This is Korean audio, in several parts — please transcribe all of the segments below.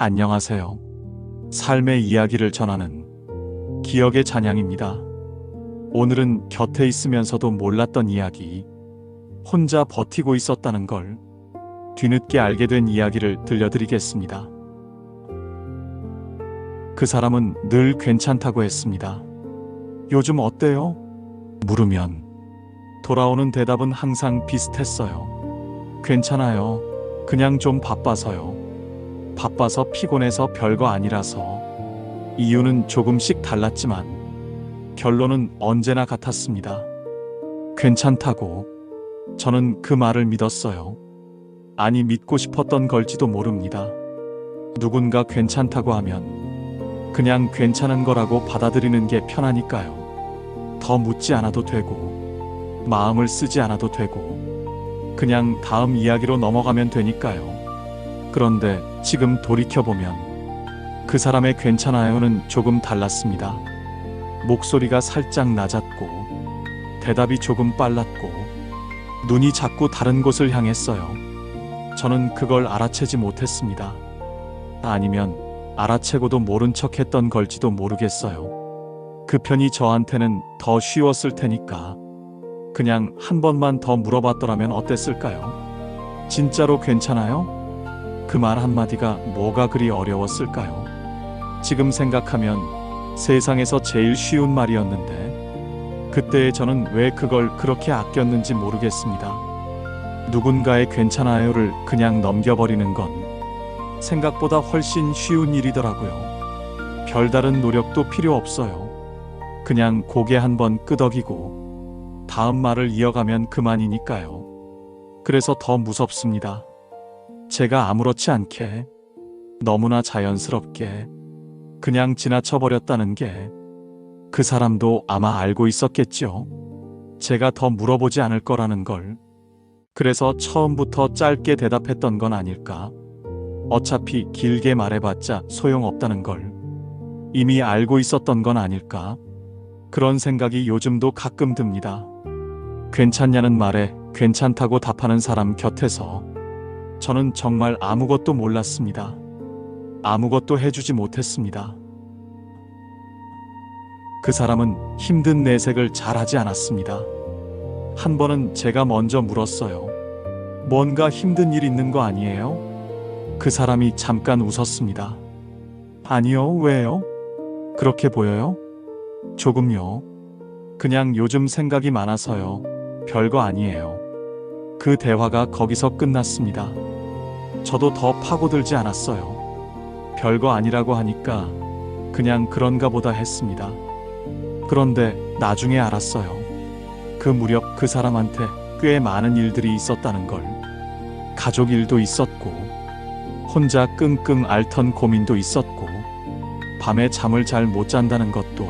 안녕하세요. 삶의 이야기를 전하는 기억의 잔향입니다. 오늘은 곁에 있으면서도 몰랐던 이야기, 혼자 버티고 있었다는 걸 뒤늦게 알게 된 이야기를 들려드리겠습니다. 그 사람은 늘 괜찮다고 했습니다. 요즘 어때요? 물으면 돌아오는 대답은 항상 비슷했어요. 괜찮아요. 그냥 좀 바빠서요. 바빠서 피곤해서 별거 아니라서. 이유는 조금씩 달랐지만 결론은 언제나 같았습니다. 괜찮다고. 저는 그 말을 믿었어요. 아니, 믿고 싶었던 걸지도 모릅니다. 누군가 괜찮다고 하면 그냥 괜찮은 거라고 받아들이는 게 편하니까요. 더 묻지 않아도 되고, 마음을 쓰지 않아도 되고, 그냥 다음 이야기로 넘어가면 되니까요. 그런데 지금 돌이켜보면 그 사람의 괜찮아요는 조금 달랐습니다. 목소리가 살짝 낮았고, 대답이 조금 빨랐고, 눈이 자꾸 다른 곳을 향했어요. 저는 그걸 알아채지 못했습니다. 아니면 알아채고도 모른 척 했던 걸지도 모르겠어요. 그 편이 저한테는 더 쉬웠을 테니까 그냥 한 번만 더 물어봤더라면 어땠을까요? 진짜로 괜찮아요? 그 말 한마디가 뭐가 그리 어려웠을까요? 지금 생각하면 세상에서 제일 쉬운 말이었는데 그때의 저는 왜 그걸 그렇게 아꼈는지 모르겠습니다. 누군가의 괜찮아요를 그냥 넘겨버리는 건 생각보다 훨씬 쉬운 일이더라고요. 별다른 노력도 필요 없어요. 그냥 고개 한번 끄덕이고 다음 말을 이어가면 그만이니까요. 그래서 더 무섭습니다. 제가 아무렇지 않게, 너무나 자연스럽게 그냥 지나쳐버렸다는 게 그 사람도 아마 알고 있었겠죠. 제가 더 물어보지 않을 거라는 걸. 그래서 처음부터 짧게 대답했던 건 아닐까. 어차피 길게 말해봤자 소용없다는 걸 이미 알고 있었던 건 아닐까. 그런 생각이 요즘도 가끔 듭니다. 괜찮냐는 말에 괜찮다고 답하는 사람 곁에서 저는 정말 아무것도 몰랐습니다. 아무것도 해주지 못했습니다. 그 사람은 힘든 내색을 잘하지 않았습니다. 한 번은 제가 먼저 물었어요. 뭔가 힘든 일 있는 거 아니에요? 그 사람이 잠깐 웃었습니다. 아니요, 왜요? 그렇게 보여요? 조금요. 그냥 요즘 생각이 많아서요. 별거 아니에요. 그 대화가 거기서 끝났습니다. 저도 더 파고들지 않았어요. 별거 아니라고 하니까 그냥 그런가 보다 했습니다. 그런데 나중에 알았어요. 그 무렵 그 사람한테 꽤 많은 일들이 있었다는 걸. 가족 일도 있었고, 혼자 끙끙 앓던 고민도 있었고, 밤에 잠을 잘 못 잔다는 것도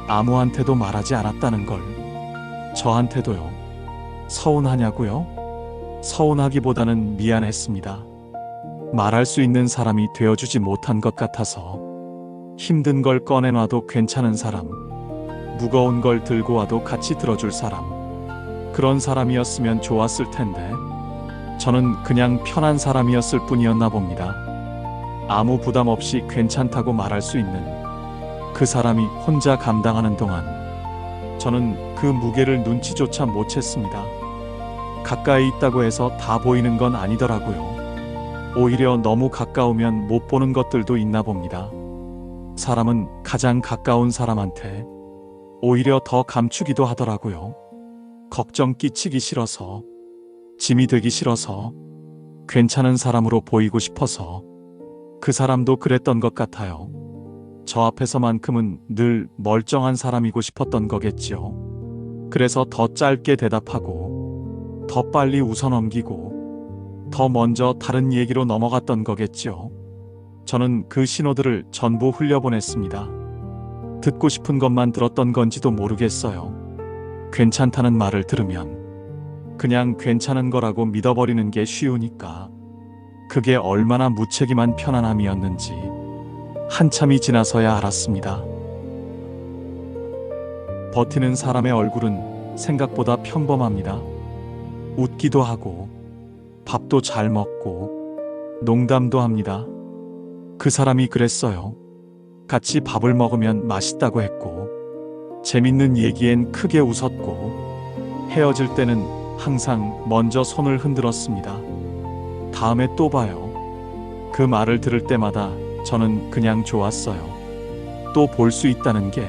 아무한테도 말하지 않았다는 걸. 저한테도요. 서운하냐고요? 서운하기보다는 미안했습니다. 말할 수 있는 사람이 되어주지 못한 것 같아서. 힘든 걸 꺼내놔도 괜찮은 사람, 무거운 걸 들고 와도 같이 들어줄 사람, 그런 사람이었으면 좋았을 텐데 저는 그냥 편한 사람이었을 뿐이었나 봅니다. 아무 부담 없이 괜찮다고 말할 수 있는 그 사람이 혼자 감당하는 동안 저는 그 무게를 눈치조차 못 챘습니다. 가까이 있다고 해서 다 보이는 건 아니더라고요. 오히려 너무 가까우면 못 보는 것들도 있나 봅니다. 사람은 가장 가까운 사람한테 오히려 더 감추기도 하더라고요. 걱정 끼치기 싫어서, 짐이 되기 싫어서, 괜찮은 사람으로 보이고 싶어서. 그 사람도 그랬던 것 같아요. 저 앞에서만큼은 늘 멀쩡한 사람이고 싶었던 거겠지요. 그래서 더 짧게 대답하고, 더 빨리 웃어넘기고, 더 먼저 다른 얘기로 넘어갔던 거겠지요. 저는 그 신호들을 전부 흘려보냈습니다. 듣고 싶은 것만 들었던 건지도 모르겠어요. 괜찮다는 말을 들으면 그냥 괜찮은 거라고 믿어버리는 게 쉬우니까 그게 얼마나 무책임한 편안함이었는지 한참이 지나서야 알았습니다. 버티는 사람의 얼굴은 생각보다 평범합니다. 웃기도 하고 밥도 잘 먹고 농담도 합니다. 그 사람이 그랬어요. 같이 밥을 먹으면 맛있다고 했고, 재밌는 얘기엔 크게 웃었고, 헤어질 때는 항상 먼저 손을 흔들었습니다. 다음에 또 봐요. 그 말을 들을 때마다 저는 그냥 좋았어요. 또 볼 수 있다는 게.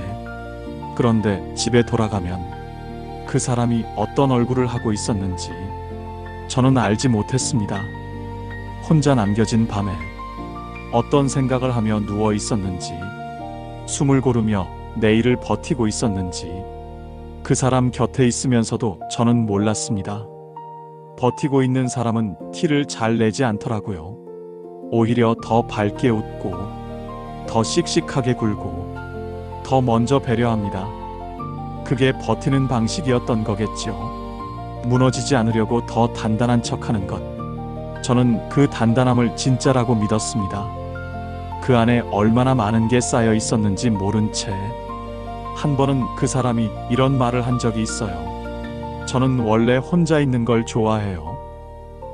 그런데 집에 돌아가면 그 사람이 어떤 얼굴을 하고 있었는지 저는 알지 못했습니다. 혼자 남겨진 밤에 어떤 생각을 하며 누워 있었는지, 숨을 고르며 내일을 버티고 있었는지, 그 사람 곁에 있으면서도 저는 몰랐습니다. 버티고 있는 사람은 티를 잘 내지 않더라고요. 오히려 더 밝게 웃고, 더 씩씩하게 굴고, 더 먼저 배려합니다. 그게 버티는 방식이었던 거겠죠. 무너지지 않으려고 더 단단한 척하는 것. 저는 그 단단함을 진짜라고 믿었습니다. 그 안에 얼마나 많은 게 쌓여 있었는지 모른 채 한 번은 그 사람이 이런 말을 한 적이 있어요. 저는 원래 혼자 있는 걸 좋아해요.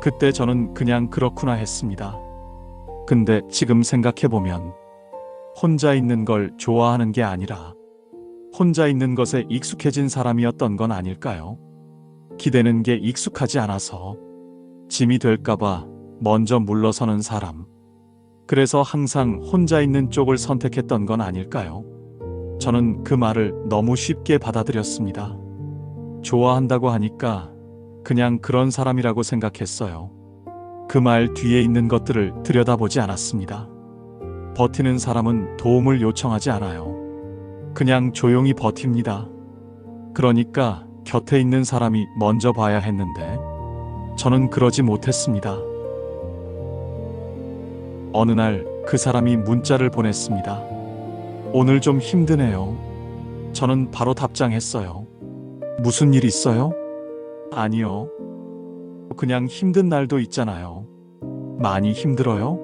그때 저는 그냥 그렇구나 했습니다. 근데 지금 생각해보면 혼자 있는 걸 좋아하는 게 아니라 혼자 있는 것에 익숙해진 사람이었던 건 아닐까요? 기대는 게 익숙하지 않아서 짐이 될까봐 먼저 물러서는 사람. 그래서 항상 혼자 있는 쪽을 선택했던 건 아닐까요? 저는 그 말을 너무 쉽게 받아들였습니다. 좋아한다고 하니까 그냥 그런 사람이라고 생각했어요. 그 말 뒤에 있는 것들을 들여다보지 않았습니다. 버티는 사람은 도움을 요청하지 않아요. 그냥 조용히 버팁니다. 그러니까 곁에 있는 사람이 먼저 봐야 했는데 저는 그러지 못했습니다. 어느 날 그 사람이 문자를 보냈습니다. 오늘 좀 힘드네요. 저는 바로 답장했어요. 무슨 일 있어요? 아니요. 그냥 힘든 날도 있잖아요. 많이 힘들어요?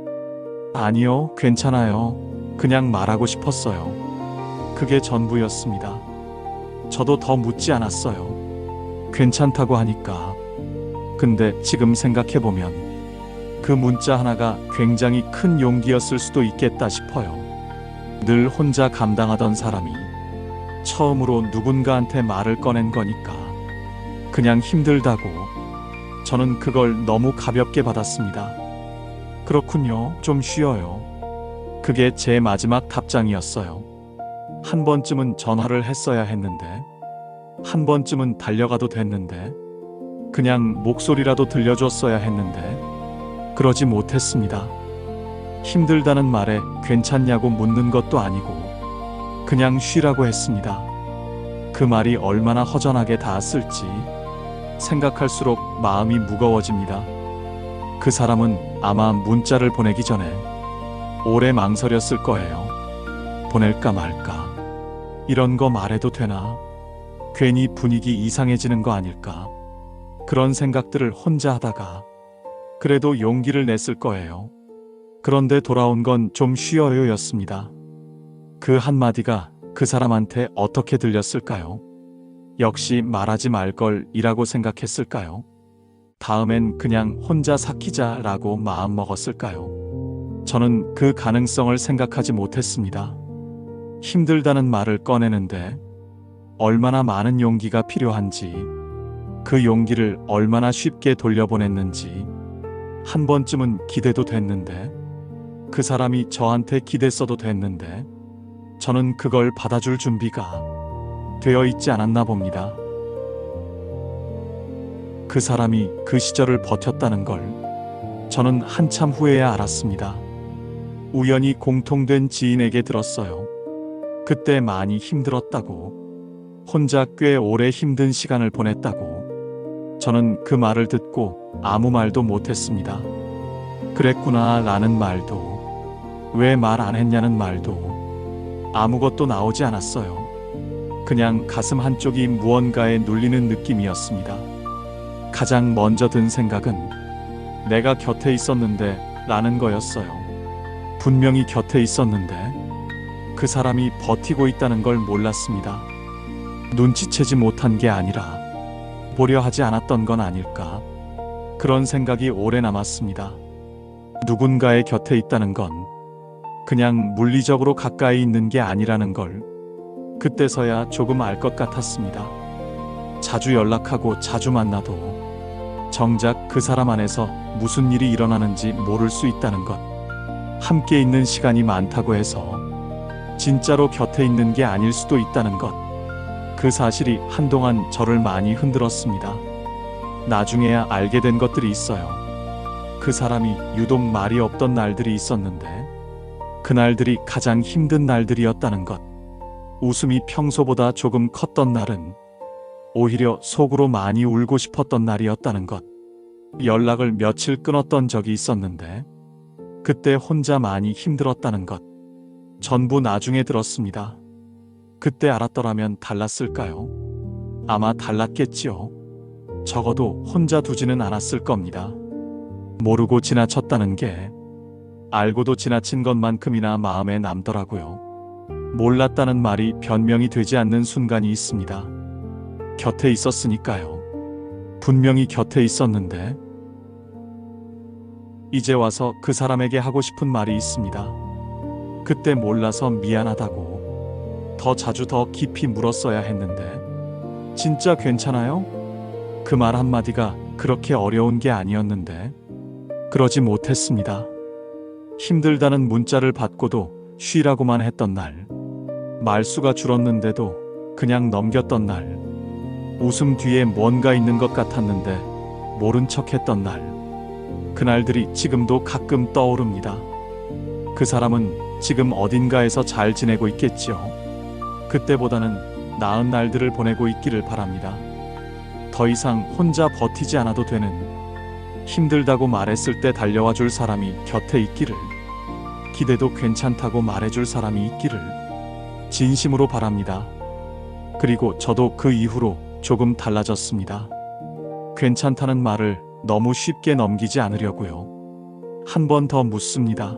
아니요, 괜찮아요. 그냥 말하고 싶었어요. 그게 전부였습니다. 저도 더 묻지 않았어요. 괜찮다고 하니까. 근데 지금 생각해보면 그 문자 하나가 굉장히 큰 용기였을 수도 있겠다 싶어요. 늘 혼자 감당하던 사람이 처음으로 누군가한테 말을 꺼낸 거니까. 그냥 힘들다고. 저는 그걸 너무 가볍게 받았습니다. 그렇군요. 좀 쉬어요. 그게 제 마지막 답장이었어요. 한 번쯤은 전화를 했어야 했는데, 한 번쯤은 달려가도 됐는데, 그냥 목소리라도 들려줬어야 했는데, 그러지 못했습니다. 힘들다는 말에 괜찮냐고 묻는 것도 아니고 그냥 쉬라고 했습니다. 그 말이 얼마나 허전하게 닿았을지 생각할수록 마음이 무거워집니다. 그 사람은 아마 문자를 보내기 전에 오래 망설였을 거예요. 보낼까 말까. 이런 거 말해도 되나? 괜히 분위기 이상해지는 거 아닐까? 그런 생각들을 혼자 하다가 그래도 용기를 냈을 거예요. 그런데 돌아온 건 좀 쉬어요 였습니다. 그 한마디가 그 사람한테 어떻게 들렸을까요? 역시 말하지 말걸 이라고 생각했을까요? 다음엔 그냥 혼자 삭히자라고 마음먹었을까요? 저는 그 가능성을 생각하지 못했습니다. 힘들다는 말을 꺼내는데 얼마나 많은 용기가 필요한지, 그 용기를 얼마나 쉽게 돌려보냈는지 한 번쯤은 기대도 됐는데, 그 사람이 저한테 기댔어도 됐는데 저는 그걸 받아줄 준비가 되어 있지 않았나 봅니다. 그 사람이 그 시절을 버텼다는 걸 저는 한참 후에야 알았습니다. 우연히 공통된 지인에게 들었어요. 그때 많이 힘들었다고, 혼자 꽤 오래 힘든 시간을 보냈다고. 저는 그 말을 듣고 아무 말도 못했습니다. 그랬구나 라는 말도, 왜 말 안 했냐는 말도, 아무것도 나오지 않았어요. 그냥 가슴 한쪽이 무언가에 눌리는 느낌이었습니다. 가장 먼저 든 생각은 내가 곁에 있었는데 라는 거였어요. 분명히 곁에 있었는데 그 사람이 버티고 있다는 걸 몰랐습니다. 눈치채지 못한 게 아니라 보려 하지 않았던 건 아닐까. 그런 생각이 오래 남았습니다. 누군가의 곁에 있다는 건 그냥 물리적으로 가까이 있는 게 아니라는 걸 그때서야 조금 알 것 같았습니다. 자주 연락하고 자주 만나도 정작 그 사람 안에서 무슨 일이 일어나는지 모를 수 있다는 것. 함께 있는 시간이 많다고 해서 진짜로 곁에 있는 게 아닐 수도 있다는 것. 그 사실이 한동안 저를 많이 흔들었습니다. 나중에야 알게 된 것들이 있어요. 그 사람이 유독 말이 없던 날들이 있었는데 그날들이 가장 힘든 날들이었다는 것. 웃음이 평소보다 조금 컸던 날은 오히려 속으로 많이 울고 싶었던 날이었다는 것. 연락을 며칠 끊었던 적이 있었는데 그때 혼자 많이 힘들었다는 것. 전부 나중에 들었습니다. 그때 알았더라면 달랐을까요? 아마 달랐겠지요. 적어도 혼자 두지는 않았을 겁니다. 모르고 지나쳤다는 게 알고도 지나친 것만큼이나 마음에 남더라고요. 몰랐다는 말이 변명이 되지 않는 순간이 있습니다. 곁에 있었으니까요. 분명히 곁에 있었는데 이제 와서 그 사람에게 하고 싶은 말이 있습니다. 그때 몰라서 미안하다고 더 자주 더 깊이 물었어야 했는데 진짜 괜찮아요? 그 말 한마디가 그렇게 어려운 게 아니었는데 그러지 못했습니다. 힘들다는 문자를 받고도 쉬라고만 했던 날, 말수가 줄었는데도 그냥 넘겼던 날, 웃음 뒤에 뭔가 있는 것 같았는데 모른 척 했던 날, 그날들이 지금도 가끔 떠오릅니다. 그 사람은 지금 어딘가에서 잘 지내고 있겠지요. 그때보다는 나은 날들을 보내고 있기를 바랍니다. 더 이상 혼자 버티지 않아도 되는, 힘들다고 말했을 때 달려와 줄 사람이 곁에 있기를, 기대도 괜찮다고 말해줄 사람이 있기를 진심으로 바랍니다. 그리고 저도 그 이후로 조금 달라졌습니다. 괜찮다는 말을 너무 쉽게 넘기지 않으려고요. 한 번 더 묻습니다.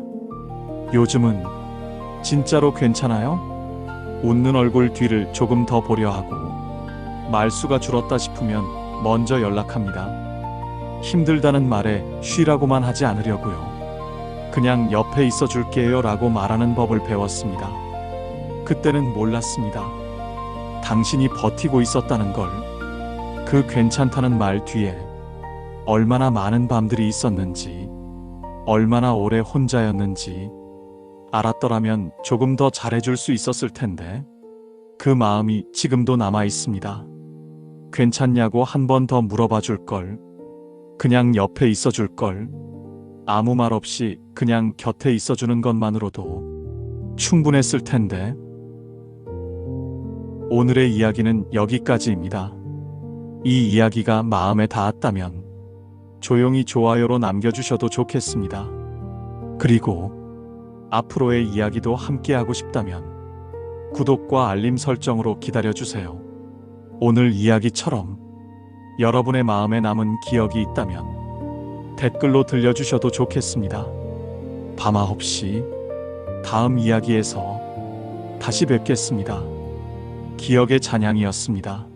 요즘은 진짜로 괜찮아요? 웃는 얼굴 뒤를 조금 더 보려 하고 말수가 줄었다 싶으면 먼저 연락합니다. 힘들다는 말에 쉬라고만 하지 않으려고요. 그냥 옆에 있어 줄게요 라고 말하는 법을 배웠습니다. 그때는 몰랐습니다. 당신이 버티고 있었다는 걸, 그 괜찮다는 말 뒤에 얼마나 많은 밤들이 있었는지, 얼마나 오래 혼자였는지 알았더라면 조금 더 잘해줄 수 있었을 텐데 그 마음이 지금도 남아 있습니다. 괜찮냐고 한 번 더 물어봐 줄 걸, 그냥 옆에 있어 줄 걸, 아무 말 없이 그냥 곁에 있어 주는 것만으로도 충분했을 텐데. 오늘의 이야기는 여기까지입니다. 이 이야기가 마음에 닿았다면 조용히 좋아요로 남겨주셔도 좋겠습니다. 그리고 앞으로의 이야기도 함께하고 싶다면 구독과 알림 설정으로 기다려주세요. 오늘 이야기처럼 여러분의 마음에 남은 기억이 있다면 댓글로 들려주셔도 좋겠습니다. 밤아홉시 다음 이야기에서 다시 뵙겠습니다. 기억의 찬양이었습니다.